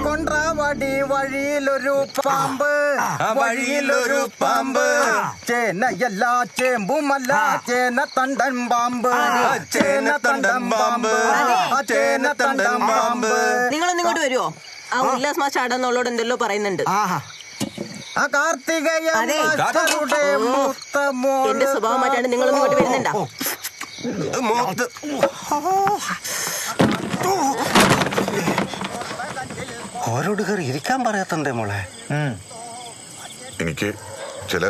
കൊണ്ട്രാവടി വഴിയിലൊരു പാമ്പ് ചേനയല്ല ചേമ്പുമല്ല ചേനത്തണ്ടൻ പാമ്പ്. നിങ്ങളൊന്നും ഇങ്ങോട്ട് വരുമോ? ആ ഉല്ലാസ് മാഷ് അടന്നുള്ളോട് എന്തെല്ലോ പറയുന്നുണ്ട്. എന്റെ സ്വഭാവം മാറ്റാണ്ട് നിങ്ങളൊന്നും ഇങ്ങോട്ട് വരുന്നുണ്ടോ? ഓരോട് കയറി ഇരിക്കാൻ പറയാത്തണ്ടേ മോളെ? എനിക്ക് ചില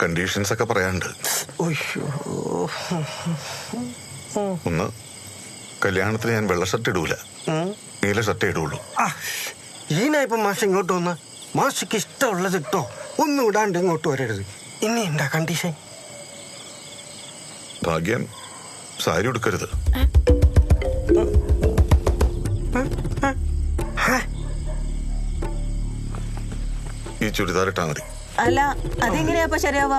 കണ്ടീഷൻസ് ഒക്കെ പറയാനുണ്ട്. ഒന്ന്, കല്യാണത്തിന് ഞാൻ വെള്ള ഷർട്ട് ഇടൂല, നീല ഷർട്ട് ഇടുള്ളൂ. ഈനായിപ്പോ മാഷ് ഇങ്ങോട്ട് വന്ന് മാഷിക്ക് ഇഷ്ടമുള്ളത് ഇട്ടോ, ഒന്നും ഇടാണ്ട് ഇങ്ങോട്ട് വരരുത്. ഇനി എന്താ കണ്ടീഷൻ? ഭാഗ്യം സാരി ഉടുക്കരുത്. ഈ ചുരിദാർ ഇട്ടാ മതി. അല്ല, അതെങ്ങനെയാ ശരിയാവാ?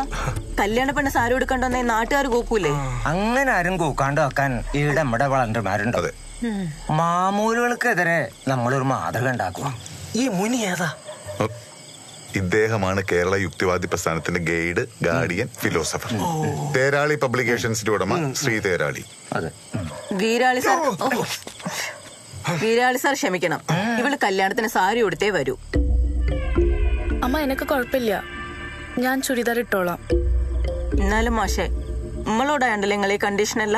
കല്യാണ പെണ്ണ് സാരി എടുക്കണ്ടെന്നേ നാട്ടുകാർ കൂക്കൂലേ? അങ്ങനെ ആരും കൂക്കാണ്ട് വെക്കാൻ ഇവിടെ നമ്മുടെ വളണ്ടർമാരുണ്ട്. മാമൂലുകൾക്കെതിരെ നമ്മളൊരു മാതൃക ഉണ്ടാക്കുക. ഈ മുനി ഏതാ? ഇദ്ദേഹമാണ് കേരള യുക്തിവാദി പ്രസ്ഥാനത്തിന്റെ ഗൈഡ്, ഗാർഡിയൻ, ഫിലോസഫർ. തേരാളി പബ്ലിക്കേഷൻസിന്റെ ഉടമ ശ്രീ തേരാളി. വീരാളി സാർ ക്ഷമിക്കണം, ഇവള് കല്യാണത്തിന് സാരി ഉടുത്തേ വരൂ. അമ്മ എനക്ക് കുഴപ്പമില്ല, ഞാൻ ചുരിദാർ ഇട്ടോളാം. എന്നാലും മാഷേ, നമ്മളോടായണ്ടല്ലേ നിങ്ങൾ ഈ കണ്ടീഷനല്ല?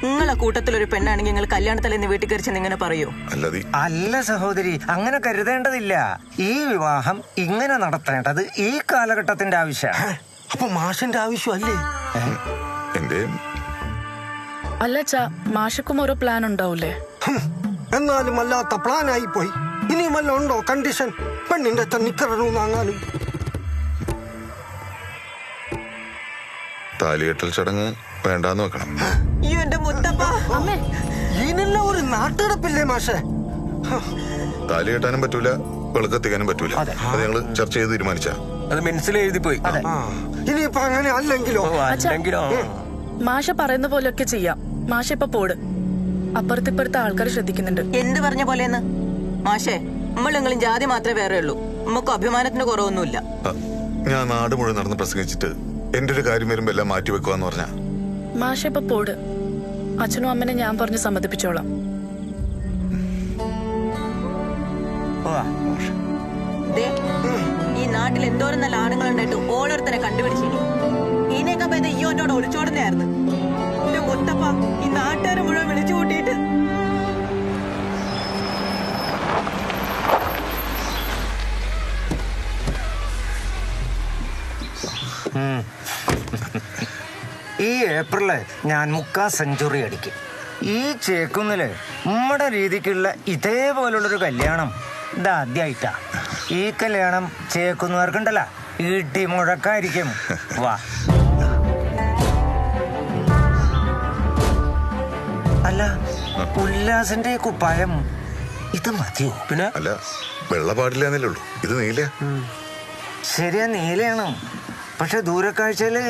നിങ്ങളെ കൂട്ടത്തിലൊരു പെണ്ണാണെങ്കിൽ നിങ്ങൾ കല്യാണത്തിലെന്ന് വീട്ടിൽ കയറിച്ചെന്ന് ഇങ്ങനെ പറയൂ? അല്ല സഹോദരി, അങ്ങനെ കരുതേണ്ടതില്ല. ഈ വിവാഹം ഇങ്ങനെ നടത്തേണ്ടത് ഈ കാലഘട്ടത്തിന്റെ ആവശ്യമാണ്. അപ്പൊ മാഷിന്റെ ആവശ്യമല്ലേ? അല്ല അച്ഛാ, മാഷക്കും ഓരോ പ്ലാൻ ഉണ്ടാവൂലേ? എന്നാലും അല്ലാത്ത പ്ലാൻ ആയി പോയി. ഇനിയും വല്ല ഉണ്ടോ കണ്ടീഷൻ? പെണ്ണിന്റെ അച്ഛൻ നിക്കറു വാങ്ങാനും. താലികെട്ടൽ ചടങ്ങ് വേണ്ടാന്ന് വെക്കണം. ഇതിനെല്ലാം ഒരു നാട്ടുകിടപ്പില്ലേ മാഷേ? താലി കെട്ടാനും പറ്റൂല, വെളുക്കത്തിക്കാനും പറ്റൂല. അത് ഞങ്ങള് ചർച്ച ചെയ്ത് തീരുമാനിച്ച. അത് മനസ്സിൽ എഴുതി പോയി. ഇനിയിപ്പോ അങ്ങനെ അല്ലെങ്കിലോ? മാഷ പറയുന്ന പോലെയൊക്കെ ചെയ്യാം. മാഷ ഇപ്പൊ പോട്, അപ്പുറത്തിപ്പുറത്തെ ആൾക്കാർ ശ്രദ്ധിക്കുന്നുണ്ട്. എന്ത് പറഞ്ഞ പോലെന്ന് മാഷേ? നമ്മളും ജാതി മാത്രമേ വേറെ ഉള്ളൂ, നമുക്ക് അഭിമാനത്തിന് കുറവൊന്നുമില്ല. ഞാൻ നാട് മുഴുവൻ നടന്ന് പ്രസംഗിച്ചിട്ട് എന്റെ ഒരു കാര്യം വരുമ്പോ എല്ലാം മാറ്റി വെക്കുവാന്ന് പറഞ്ഞ മാഷ ഇപ്പൊ പോട്. അച്ഛനും അമ്മനെ ഞാൻ പറഞ്ഞ് സമ്മതിപ്പിച്ചോളാം. ഈ നാട്ടിൽ എന്തോരം നല്ല ആണുങ്ങളുണ്ടായിട്ട് ഓരോരുത്തരെ കണ്ടുപിടിച്ചിനി. ഇതിനേക്കാ ഭേദം ഈ എന്നോട് ഒളിച്ചോടുന്നായിരുന്നു. എന്റെ മുത്തപ്പ, ഈ നാട്ടുകാരെ മുഴുവൻ വിളിച്ചു കൂട്ടിയിട്ട് ഈ ഏപ്രില് ഞാൻ 3/4 സെഞ്ചുറി അടിക്കും. ഈ ചേക്കുന്നില് നമ്മുടെ രീതിക്കുള്ള ഇതേപോലുള്ളൊരു കല്യാണം ഇതാദ്യമായിട്ടാ. ഈ കല്യാണം ചേക്കുന്നവർക്കുണ്ടല്ലോ ഇടി മുഴക്കായിരിക്കും. വാ. അല്ല, ഉല്ലാസിന്റെ കുപ്പായം ഇത് മതിയോ? പിന്നെ അല്ല, വെള്ള പാടില്ലെന്നല്ലേ ഉള്ളൂ. ഇത് നീല. ശരിയാ, നീലയാണ്. പക്ഷെ ദൂരക്കാഴ്ചയില്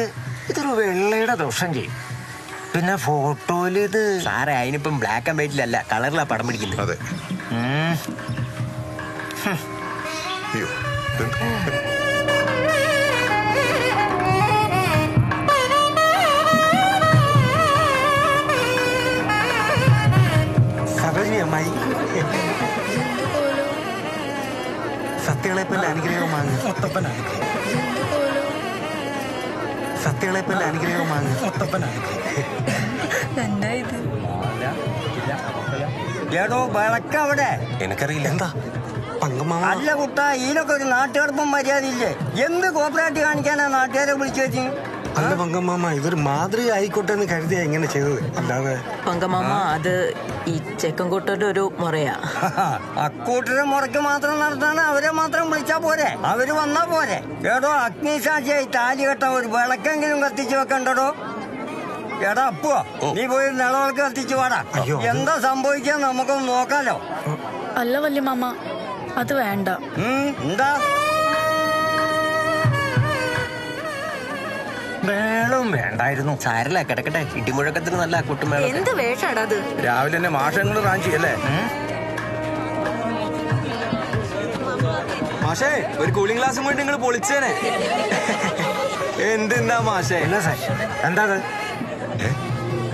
ഇതൊരു വെള്ളയുടെ ദോഷം ചെയ്യും. പിന്നെ ഫോട്ടോയില് ഇത് സാറേ, അതിനിപ്പം ബ്ലാക്ക് ആൻഡ് വൈറ്റിലല്ല, കളറിലാ പടം പിടിക്കുന്നത്. അതെ. സത്യങ്ങളെപ്പന്റെ അനുഗ്രഹമാണ്. സത്യങ്ങളെപ്പന്റെ അനുഗ്രഹമാണ്. ഏടോ വിളക്കവിടെ? എനിക്കറിയില്ല. എന്താ അല്ല കുട്ട, ഇതിനൊക്കെ ഒരു നാട്ടുകാർപ്പം മര്യാദയില്ലേ? എന്ത് കോപ്പറേറ്റ് കാണിക്കാനാ നാട്ടുകാരെ വിളിച്ചു വെച്ച്? അല്ല പങ്കമാമ, ഇതൊരു മാതൃക ആയിക്കോട്ടെ എന്ന് കരുതിയാ ഇങ്ങനെ ചെയ്തത്. അല്ലാതെ പങ്കമാമ, അത് ഈ ചെക്കൻകൂട്ടരുടെ ഒരു മുറയാ. അക്കൂട്ടരെ മുറയ്ക്ക് മാത്രം നടത്താൻ അവരെ മാത്രം വിളിച്ചാ പോരെ? അവര് വന്നാ പോരെ? ഏടോ അഗ്നിസാക്ഷിയായി താലി കെട്ട ഒരു വിളക്കെങ്കിലും കത്തിച്ചു വെക്കണ്ടോ? എടാ അപ്പോ നീ പോയി നിലവിളക്ക് കത്തിച്ചു വാടാ. എന്താ സംഭവിക്കാൻ നമുക്കൊന്ന് നോക്കാലോ. അല്ല വല്യമാമ, അത് വേണ്ട. എന്താ വേളും വേണ്ടായിരുന്നു. സാരല്ല, കിടക്കട്ടെ. ഇടിമുഴക്കത്തിന് നല്ല കൂട്ടുമേളം. എന്ത് വേഷാടാ അത്? രാവിലെ തന്നെ മാഷങ്ങൾ റാഞ്ചി അല്ലേ? മാഷേ ഒരു കൂളിംഗ് ഗ്ലാസും കൊണ്ട് നിങ്ങൾ പൊളിച്ചേനെ. എന്തിന്നാ മാഷേ? എന്നാ സാർ എന്താ അത്?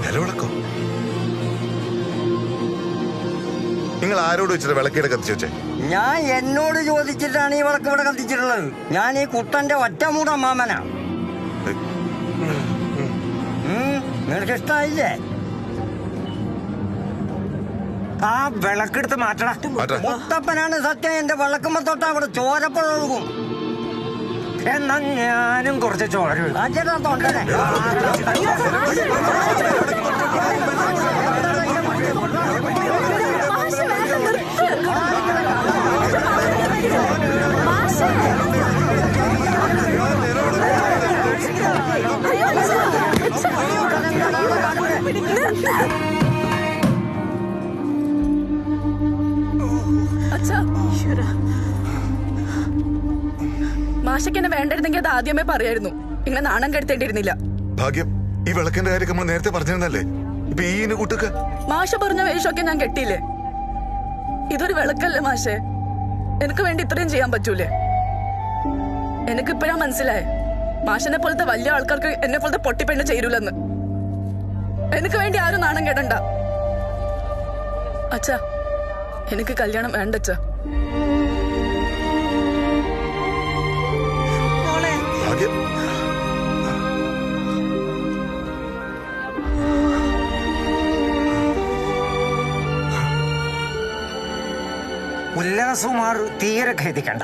നിലവിളക്കോ? നിങ്ങൾ ആരോട് വെച്ചിട്ട് വിളക്കേടെ കത്തിച്ചു വെച്ചേ? ഞാൻ എന്നോട് ചോദിച്ചിട്ടാണ് ഈ വിളക്ക് ഇവിടെ കത്തിച്ചിട്ടുള്ളത്. ഞാൻ ഈ കുട്ടന്റെ ഒറ്റമൂട മാമനാ. നിനക്ക് ഇഷ്ടായില്ലേ? ആ വിളക്കെടുത്ത് മാറ്റടാ. മാറ്റാ. മുത്തപ്പനാണ് സത്യം. എന്റെ വിളക്കുമ്പോ തൊട്ട് അവിടെ ചോരപ്പുഴ ഒഴുകും. എന്നാ ഞാനും കുറച്ച് ചോര അച്ഛനാ തൊണ്ടനെ. മാഷയ്ക്ക് എന്നെ വേണ്ടിരുന്നെങ്കിൽ അത് ആദ്യമേ പറയായിരുന്നു. ഇങ്ങനെ നാണം കെടുത്തേണ്ടിയിരുന്നില്ല. ഭാഗ്യം, ഈ വിളക്കിന്റെ കാര്യം നമ്മൾ നേരത്തെ പറഞ്ഞിരുന്നല്ലേ. ഇപ്പൊ ഈ കൂട്ടുക മാഷ പറഞ്ഞ വേഷമൊക്കെ ഞാൻ കെട്ടിയില്ലേ? ഇതൊരു വിളക്കല്ലേ മാഷേ? എനിക്ക് വേണ്ടി ഇത്രയും ചെയ്യാൻ പറ്റൂലേ? എനിക്കിപ്പോഴാ മനസ്സിലായേ, മാഷിനെ പോലത്തെ വലിയ ആൾക്കാർക്ക് എന്നെ പോലത്തെ പൊട്ടിപ്പെണ്ണ് ചേരൂലെന്ന്. എനിക്ക് വേണ്ടി ആരും നാണം കേടണ്ട. അച്ഛാ, എനിക്ക് കല്യാണം വേണ്ട അച്ഛാ. ഭാഗ്യം. ഉല്ലാസുമാർ തീരെ ഖേദിക്കണ്ട.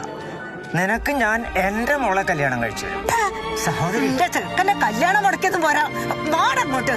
നിനക്ക് ഞാൻ എന്റെ മോളെ കല്യാണം കഴിച്ചു. സഹോദരി ചെറുക്കനെ കല്യാണം മുടക്കിയതും പോരാ, വാടങ്ങോട്ട്.